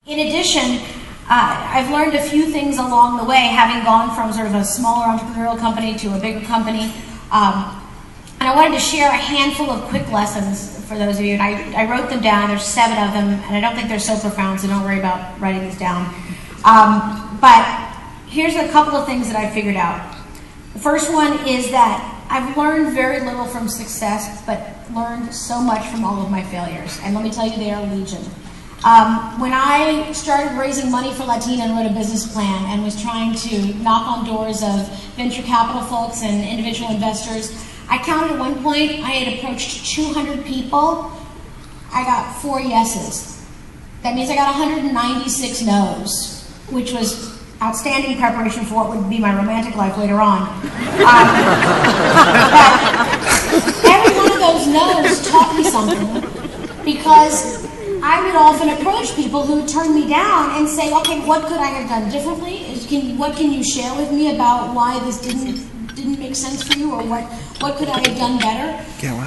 In addition, I've learned a few things along the way, having gone from sort of a smaller entrepreneurial company to a bigger company. And I wanted to share a handful of quick lessons for those of you. And I wrote them down. There's 7 of them, and I don't think they're so profound, so don't worry about writing these down. But here's a couple of things that I figured out. The first one is that I've learned very little from success, but learned so much from all of my failures. And let me tell you, they are legion. When I started raising money for Latina and wrote a business plan and was trying to knock on doors of venture capital folks and individual investors, I counted at one point I had approached 200 people. I got 4 yeses. That means I got 196 no's, which was outstanding preparation for what would be my romantic life later on. But every one of those no's taught me something, because I would often approach people who turned me down and say, okay, what could I have done differently? What can you share with me about why this didn't make sense for you, or what could I have done better?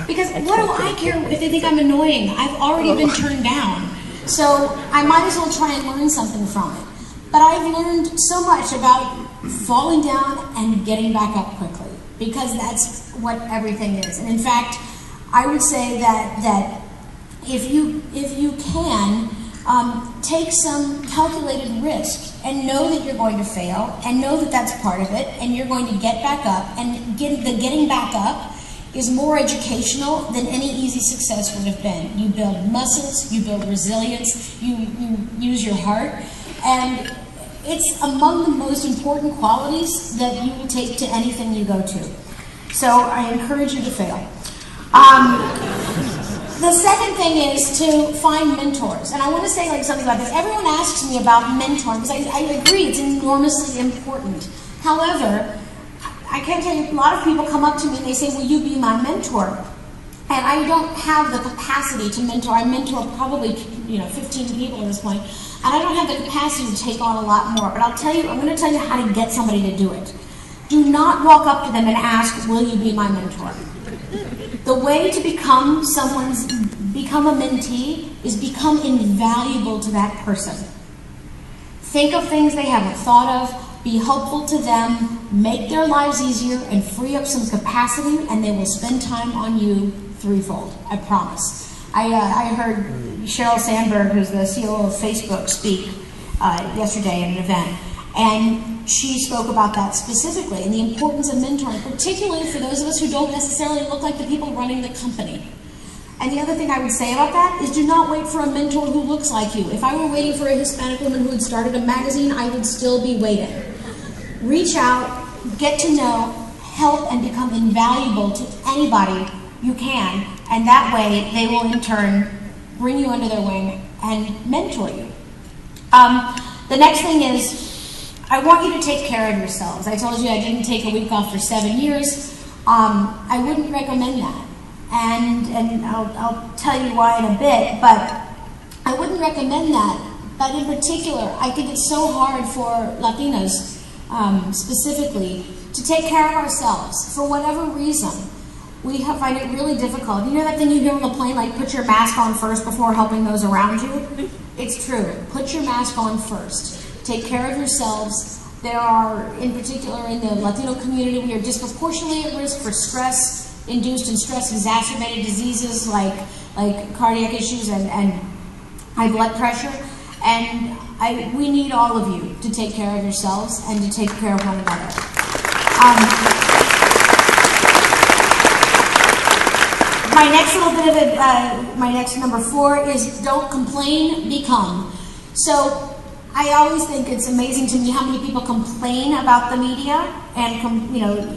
Because what do I care if they think I'm annoying? I've already been turned down. So I might as well try and learn something from it. But I've learned so much about falling down and getting back up quickly, because that's what everything is. And in fact, I would say that if you can, take some calculated risk and know that you're going to fail, and know that that's part of it, and you're going to get back up, and getting back up is more educational than any easy success would have been. You build muscles, you build resilience, you use your heart, and it's among the most important qualities that you will take to anything you go to. So I encourage you to fail. The second thing is to find mentors. And I want to say something about this. Everyone asks me about mentoring, because I agree it's enormously important. However, I can tell you, a lot of people come up to me and they say, will you be my mentor? And I don't have the capacity to mentor. I mentor probably 15 people at this point. And I don't have the capacity to take on a lot more. But I'm going to tell you how to get somebody to do it. Do not walk up to them and ask, will you be my mentor? The way to become a mentee is become invaluable to that person. Think of things they haven't thought of, be helpful to them, make their lives easier, and free up some capacity, and they will spend time on you threefold, I promise. I heard Sheryl Sandberg, who's the CEO of Facebook, speak yesterday at an event. And she spoke about that specifically, and the importance of mentoring, particularly for those of us who don't necessarily look like the people running the company. And the other thing I would say about that is, do not wait for a mentor who looks like you. If I were waiting for a Hispanic woman who had started a magazine, I would still be waiting. Reach out, get to know, help, and become invaluable to anybody you can, and that way they will in turn bring you under their wing and mentor you. The next thing is, I want you to take care of yourselves. I told you I didn't take a week off for 7 years. I wouldn't recommend that. And I'll tell you why in a bit, but I wouldn't recommend that. But in particular, I think it's so hard for Latinas, specifically, to take care of ourselves for whatever reason. We find it really difficult. You know that thing you hear on the plane, like put your mask on first before helping those around you? It's true. Put your mask on first. Take care of yourselves. There are, in particular in the Latino community, we are disproportionately at risk for stress-induced and stress-exacerbated diseases like cardiac issues and high blood pressure. And we need all of you to take care of yourselves and to take care of one another. My next little bit of my next number 4 is don't complain, become. So I always think it's amazing to me how many people complain about the media and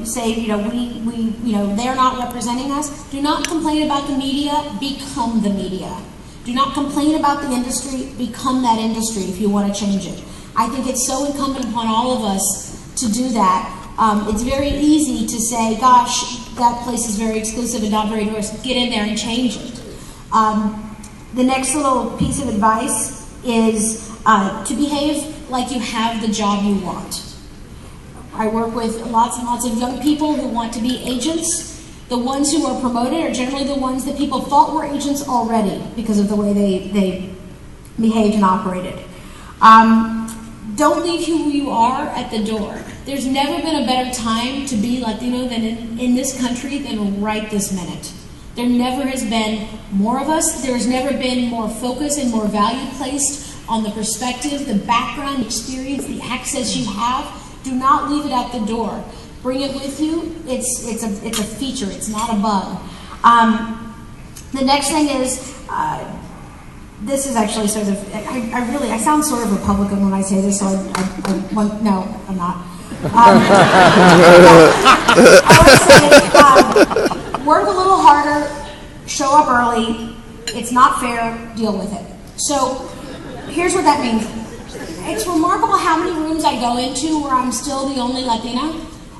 say they're not representing us. Do not complain about the media, become the media. Do not complain about the industry, become that industry if you want to change it. I think it's so incumbent upon all of us to do that. It's very easy to say, gosh, that place is very exclusive and not very diverse. Get in there and change it. The next little piece of advice is to behave like you have the job you want. I work with lots and lots of young people who want to be agents. The ones who are promoted are generally the ones that people thought were agents already because of the way they behaved and operated. Don't leave who you are at the door. There's never been a better time to be Latino than in this country than right this minute. There never has been more of us. There's never been more focus and more value placed on the perspective, the background, experience, the access you have. Do not leave it at the door. Bring it with you. It's a feature. It's not a bug. The next thing is, this is actually sort of, I sound sort of Republican when I say this, so no, I'm not. I would say, work a little harder, show up early, it's not fair, deal with it. So, here's what that means. It's remarkable how many rooms I go into where I'm still the only Latina,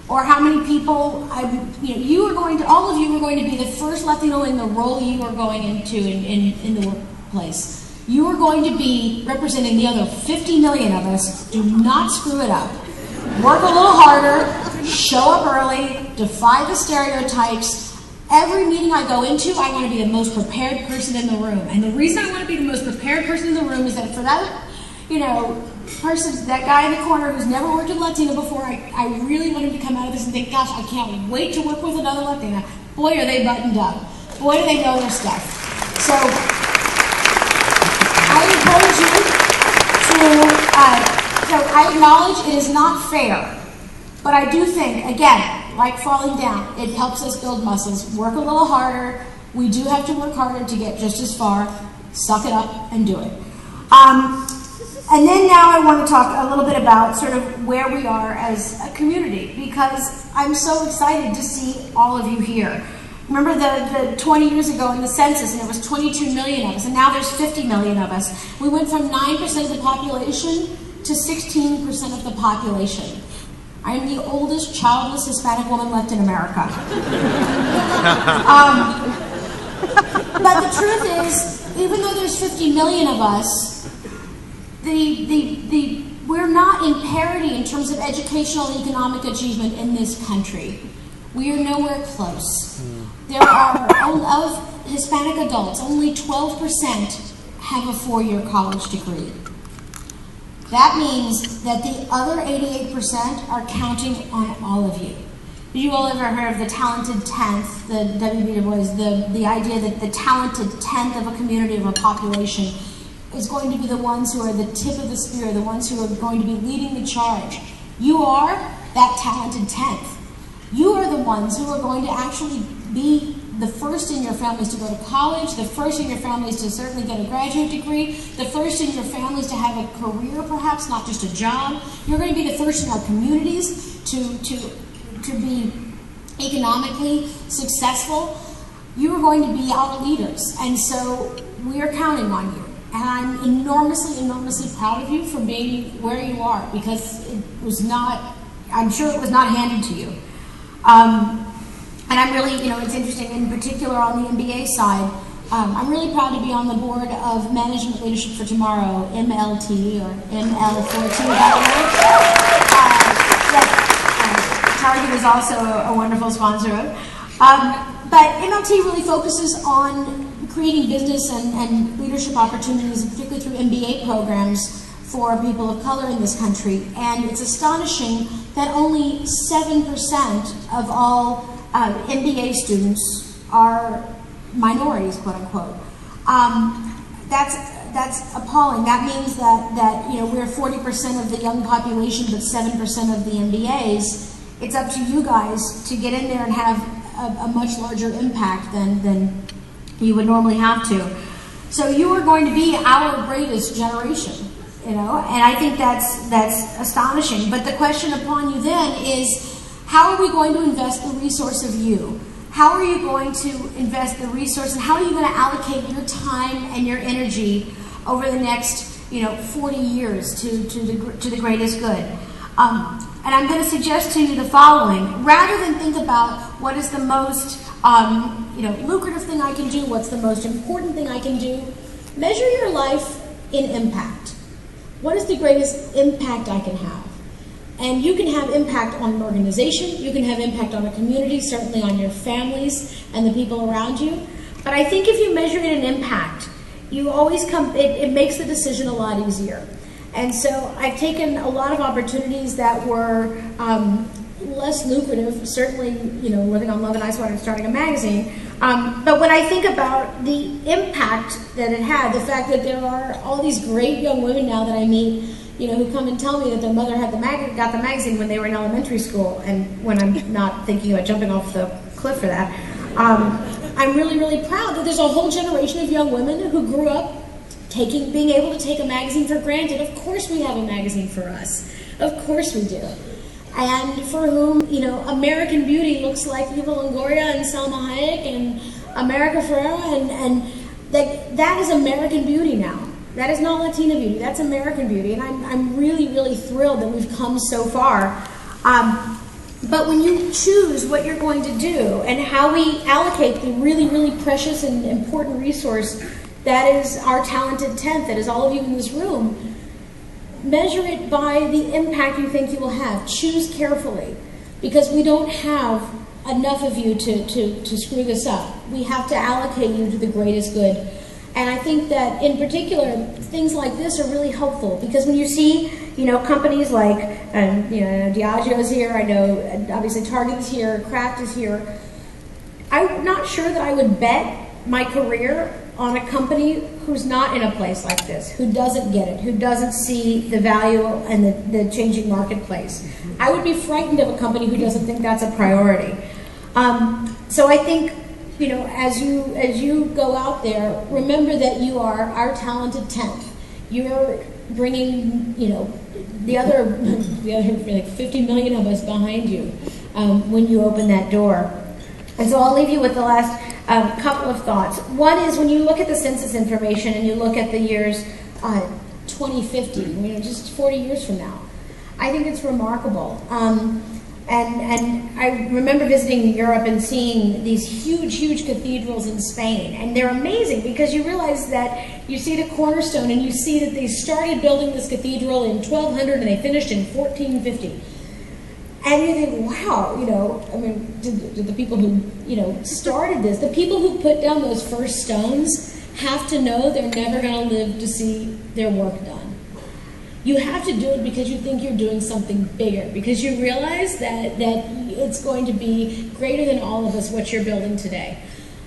or how many people, all of you are going to be the first Latino in the role you are going into in the workplace. You are going to be representing the other 50 million of us. Do not screw it up. Work a little harder, show up early, defy the stereotypes. Every meeting I go into, I want to be the most prepared person in the room. And the reason I want to be the most prepared person in the room is that for that, person, that guy in the corner who's never worked with Latina before, I really want him to come out of this and think, gosh, I can't wait to work with another Latina. Boy, are they buttoned up. Boy, do they know their stuff. So, I encourage you to, so I acknowledge it is not fair, but I do think, again, like falling down, it helps us build muscles. Work a little harder. We do have to work harder to get just as far. Suck it up and do it. And then now I want to talk a little bit about sort of where we are as a community, because I'm so excited to see all of you here. Remember the 20 years ago in the census, and there was 22 million of us, and now there's 50 million of us. We went from 9% of the population to 16% of the population. I am the oldest childless Hispanic woman left in America. But the truth is, even though there's 50 million of us, we're not in parity in terms of educational and economic achievement in this country. We are nowhere close. There are, of Hispanic adults, only 12% have a 4-year college degree. That means that the other 88% are counting on all of you. Did you all ever heard of the talented 10th, the W.B. Du Bois, the idea that the talented 10th of a community, of a population, is going to be the ones who are the tip of the spear, the ones who are going to be leading the charge. You are that talented 10th. You are the ones who are going to actually be the first in your families to go to college, the first in your families to certainly get a graduate degree, the first in your families to have a career perhaps, not just a job. You're going to be the first in our communities to be economically successful. You are going to be our leaders, and so we are counting on you. And I'm enormously, enormously proud of you for being where you are, because it was not, I'm sure it was not handed to you. And I'm really, it's interesting, in particular on the MBA side, I'm really proud to be on the board of Management Leadership for Tomorrow, MLT, or ML14, that Target is also a wonderful sponsor of. But MLT really focuses on creating business and leadership opportunities, particularly through MBA programs for people of color in this country. And it's astonishing that only 7% of all MBA students are minorities, quote unquote. That's appalling. That means that we're 40% of the young population, but 7% of the MBAs. It's up to you guys to get in there and have a much larger impact than you would normally have to. So you are going to be our greatest generation, and I think that's astonishing. But the question upon you then is, how are we going to invest the resource of you? How are you going to invest the resource, and how are you going to allocate your time and your energy over the next 40 years to the greatest good? And I'm going to suggest to you the following. Rather than think about what is the most lucrative thing I can do, what's the most important thing I can do, measure your life in impact. What is the greatest impact I can have? And you can have impact on an organization, you can have impact on a community, certainly on your families and the people around you. But I think if you measure it in impact, you always it makes the decision a lot easier. And so I've taken a lot of opportunities that were less lucrative, certainly, you know, living on Love and Ice Water and starting a magazine. But when I think about the impact that it had, the fact that there are all these great young women now that I meet, you know, who come and tell me that their mother had got the magazine when they were in elementary school, and when I'm not thinking about jumping off the cliff for that, I'm really, really proud that there's a whole generation of young women who grew up being able to take a magazine for granted. Of course we have a magazine for us. Of course we do. And for whom, you know, American Beauty looks like Eva Longoria and Salma Hayek and America Ferrera, and that is American Beauty now. That is not Latina beauty, that's American beauty. And I'm really, really thrilled that we've come so far. But when you choose what you're going to do and how we allocate the really, really precious and important resource that is our talented 10th, that is all of you in this room, measure it by the impact you think you will have. Choose carefully, because we don't have enough of you to screw this up. We have to allocate you to the greatest good. And I think that in particular, things like this are really helpful, because when you see, you know, companies like, you know, Diageo's here, I know obviously Target is here, Kraft is here. I'm not sure that I would bet my career on a company who's not in a place like this, who doesn't get it, who doesn't see the value and the changing marketplace. I would be frightened of a company who doesn't think that's a priority. So I think, you know, as you go out there, remember that you are our talented 10th. You're bringing, you know, the other like 50 million of us behind you when you open that door. And so I'll leave you with the last couple of thoughts. One is, when you look at the census information and you look at the years 2050, you know, just 40 years from now, I think it's remarkable. And I remember visiting Europe and seeing these huge, huge cathedrals in Spain, and they're amazing because you realize that you see the cornerstone and you see that they started building this cathedral in 1200 and they finished in 1450. And you think, wow, you know, I mean, did the people who, you know, started this, the people who put down those first stones have to know they're never going to live to see their work done. You have to do it because you think you're doing something bigger, because you realize that it's going to be greater than all of us what you're building today.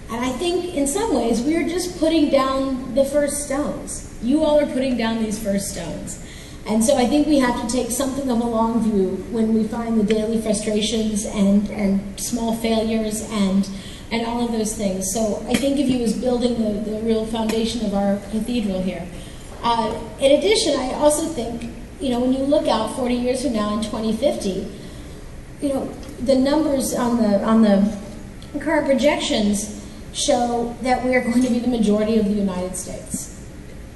And I think in some ways we're just putting down the first stones. You all are putting down these first stones. And so I think we have to take something of a long view when we find the daily frustrations and small failures and all of those things. So I think of you as building the real foundation of our cathedral here. In addition, I also think, you know, when you look out 40 years from now in 2050, you know, the numbers on the current projections show that we are going to be the majority of the United States.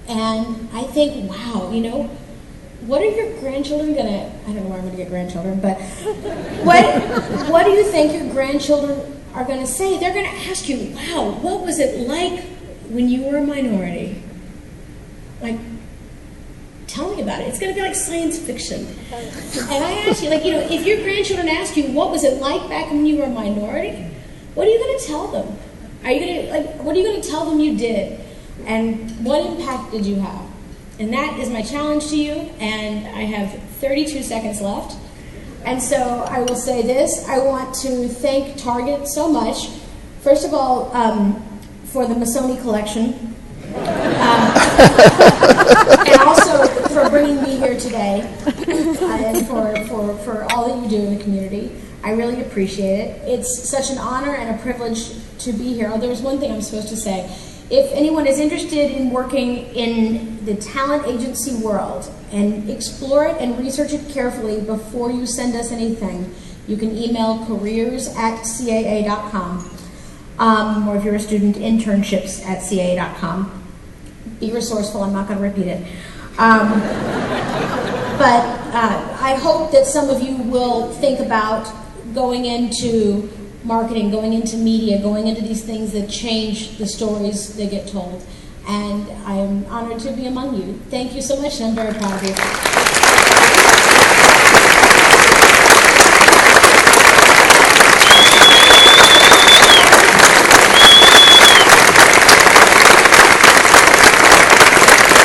And I think, wow, you know, what are your grandchildren gonna, I don't know where I'm gonna get grandchildren, but what do you think your grandchildren are gonna say? They're gonna ask you, wow, what was it like when you were a minority? Like, tell me about it. It's going to be like science fiction. And I ask you, like, you know, if your grandchildren ask you, what was it like back when you were a minority? What are you going to tell them? Are you going to, like, what are you going to tell them you did? And what impact did you have? And that is my challenge to you. And I have 32 seconds left. And so I will say this. I want to thank Target so much. First of all, for the Missoni collection. And also for bringing me here today, and for all that you do in the community. I really appreciate it. It's such an honor and a privilege to be here. Oh, there was one thing I'm supposed to say. If anyone is interested in working in the talent agency world, and explore it and research it carefully before you send us anything, you can email careers@caa.com. Or if you're a student, internships@caa.com. Be resourceful, I'm not going to repeat it. But I hope that some of you will think about going into marketing, going into media, going into these things that change the stories that get told. And I am honored to be among you. Thank you so much, and I'm very proud of you.